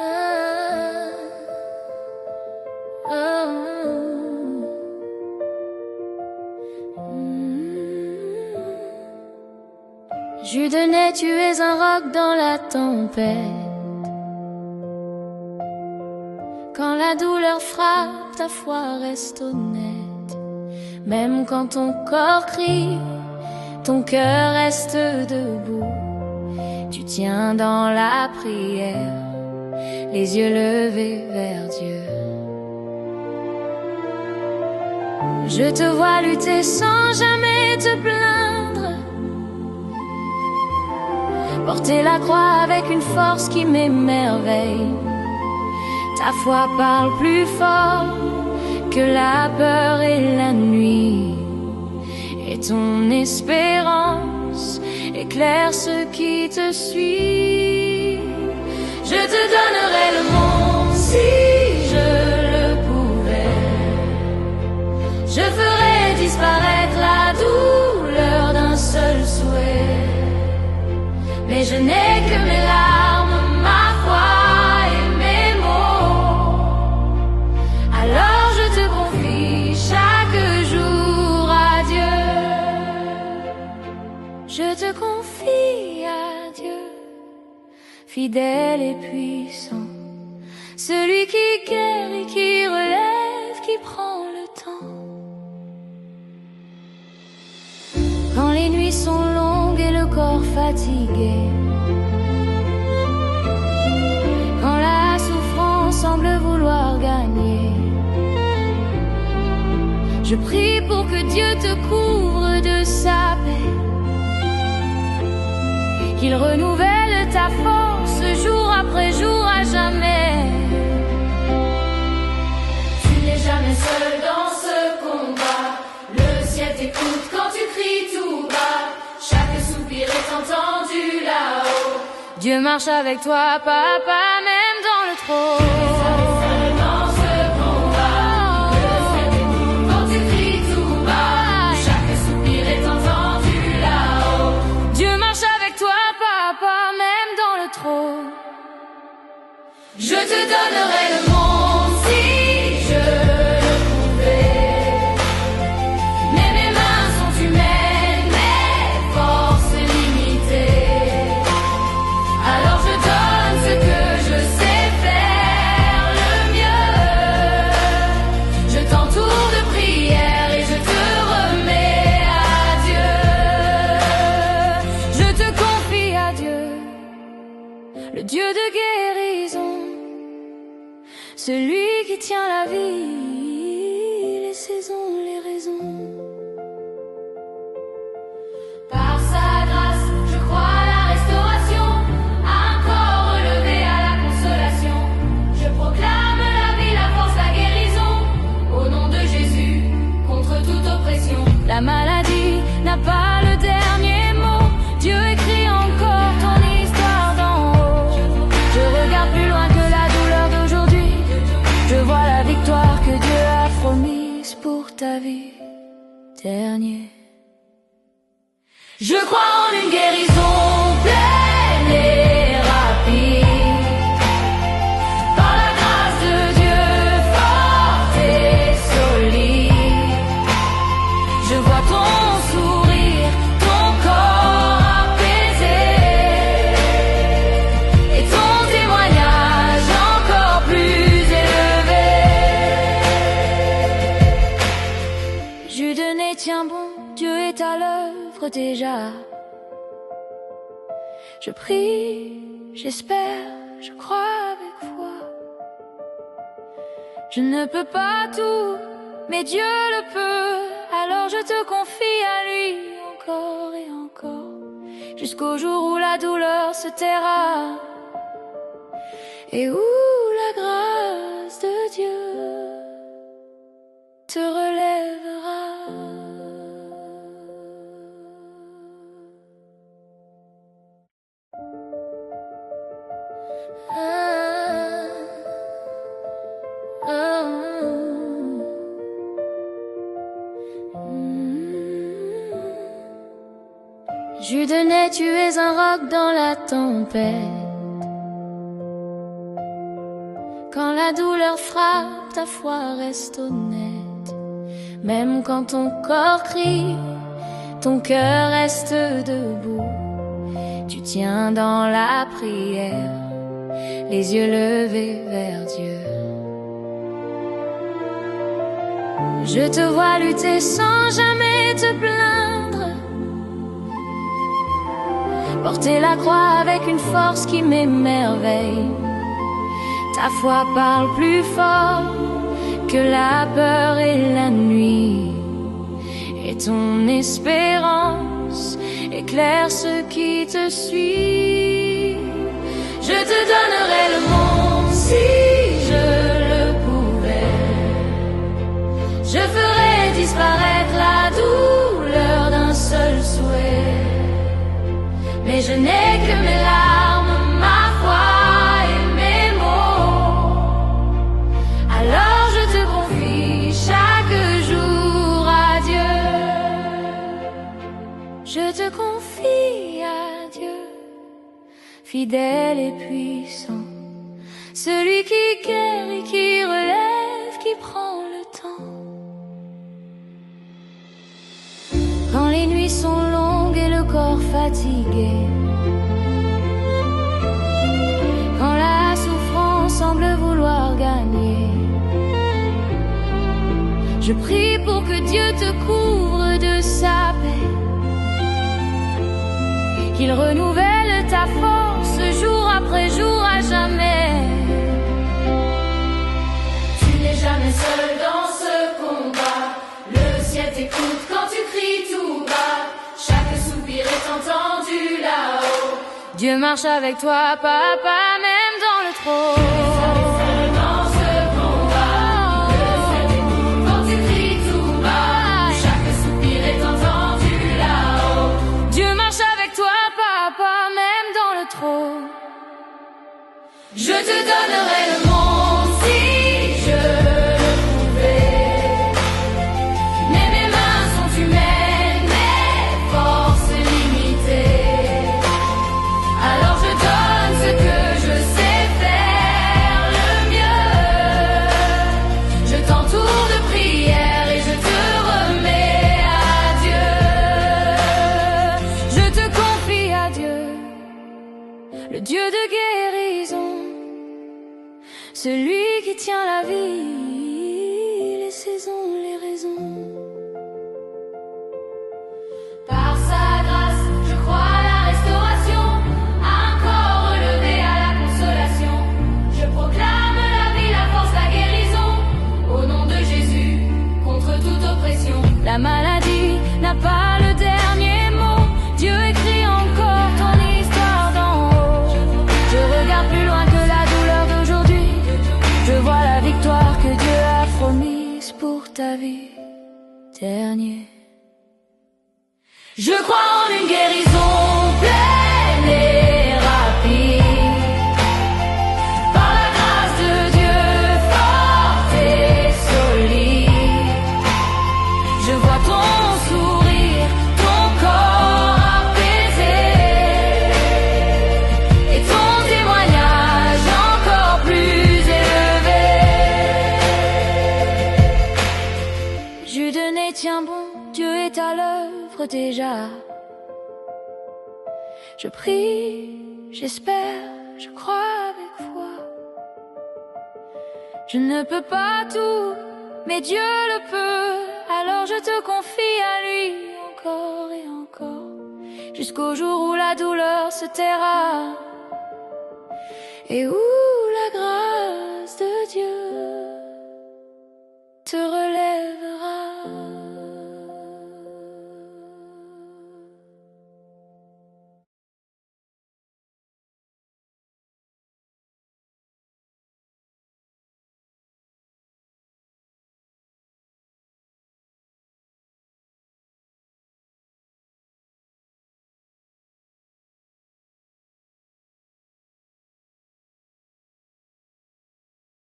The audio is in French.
Ah, oh, Jus de nez, tu es un roc dans la tempête. Quand la douleur frappe, ta foi reste honnête. Même quand ton corps crie, ton cœur reste debout. Tu tiens dans la prière, les yeux levés vers Dieu. Je te vois lutter sans jamais te plaindre, porter la croix avec une force qui m'émerveille. Ta foi parle plus fort que la peur et la nuit, et ton espérance éclaire ceux qui te suivent. Je te donnerai le monde si je le pouvais. Je ferai disparaître la douleur d'un seul souhait. Mais je n'ai que mes larmes, ma foi et mes mots. Alors je te confie chaque jour à Dieu. Je te confie à Dieu, fidèle et puissant, celui qui guérit, qui relève, qui prend le temps. Quand les nuits sont longues et le corps fatigué, quand la souffrance semble vouloir gagner, je prie pour que Dieu te couvre de sa paix, qu'il renouvelle ta force jour après jour à jamais. Tu n'es jamais seul dans ce combat, le ciel t'écoute quand tu cries tout bas, chaque soupir est entendu là-haut. Dieu marche avec toi, papa, même dans le trône. Je te donnerai le monde si je le pouvais. Mais mes mains sont humaines, mes forces limitées. Alors je donne ce que je sais faire le mieux. Je t'entoure de prières et je te remets à Dieu. Je te confie à Dieu, le Dieu de guérison, celui qui tient la vie, les saisons, les raisons. Par sa grâce, je crois à la restauration, à un corps relevé à la consolation. Je proclame la vie, la force, la guérison, au nom de Jésus, contre toute oppression. La maladie n'a pas le dernier mot, Dieu écrit encore ton histoire d'en haut. Je regarde plus loin que la douleur d'aujourd'hui, je vois la victoire que Dieu a promise pour ta vie dernière. Je crois en une guérison pleine et rapide, par la grâce de Dieu forte et solide. Je vois ton sourire, ton corps apaisé, et ton témoignage encore plus élevé. Jus de nez, tiens bon, Dieu est à l'œuvre déjà. Je prie, j'espère, je crois avec foi. Je ne peux pas tout, mais Dieu le peut. Alors je te confie à lui encore et encore, jusqu'au jour où la douleur se taira et où la grâce de Dieu te relèvera. Ah, oh, Jus de nez, tu es un roc dans la tempête. Quand la douleur frappe, ta foi reste honnête. Même quand ton corps crie, ton cœur reste debout. Tu tiens dans la prière, les yeux levés vers Dieu. Je te vois lutter sans jamais te plaindre, porter la croix avec une force qui m'émerveille. Ta foi parle plus fort que la peur et la nuit, et ton espérance éclaire ceux qui te suivent. Je te donnerai le monde si je le pouvais. Je ferai disparaître la douleur d'un seul souhait. Mais je n'ai que mes larmes, ma foi et mes mots. Alors je te confie chaque jour à Dieu. Je te confie à Dieu, fidèle et puissant, celui qui guérit, qui relève, qui prend le temps. Quand les nuits sont longues et le corps fatigué, quand la souffrance semble vouloir gagner, je prie pour que Dieu te couvre de sa paix, qu'il renouvelle ta force jour après jour à jamais. Tu n'es jamais seul dans ce combat, le ciel t'écoute quand tu cries tout bas, chaque soupir est entendu là-haut. Dieu marche avec toi, papa, même dans le trône. Je te donnerai le monde si je le pouvais. Mais mes mains sont humaines, mes forces limitées. Alors je donne ce que je sais faire le mieux. Je t'entoure de prières et je te remets à Dieu. Je te confie à Dieu, le Dieu de guérison, celui qui tient la vie, les saisons, les raisons. Par sa grâce, je crois à la restauration, à un corps relevé à la consolation. Je proclame la vie, la force, la guérison, au nom de Jésus, contre toute oppression. La maladie n'a pas le dernier mot, Dieu écrit encore ton histoire d'en haut. Je regarde plus loin que la douleur d'aujourd'hui, je vois la victoire que Dieu a promise pour ta vie dernière. Je crois en une guérison pleine et rapide, par la grâce de Dieu forte et solide. Je vois ton sourire, ton corps apaisé, et ton témoignage encore plus élevé. Jude né, tiens bon, Dieu est à l'œuvre déjà. Je prie, j'espère, je crois avec foi. Je ne peux pas tout, mais Dieu le peut. Alors je te confie à lui encore et encore, jusqu'au jour où la douleur se taira et où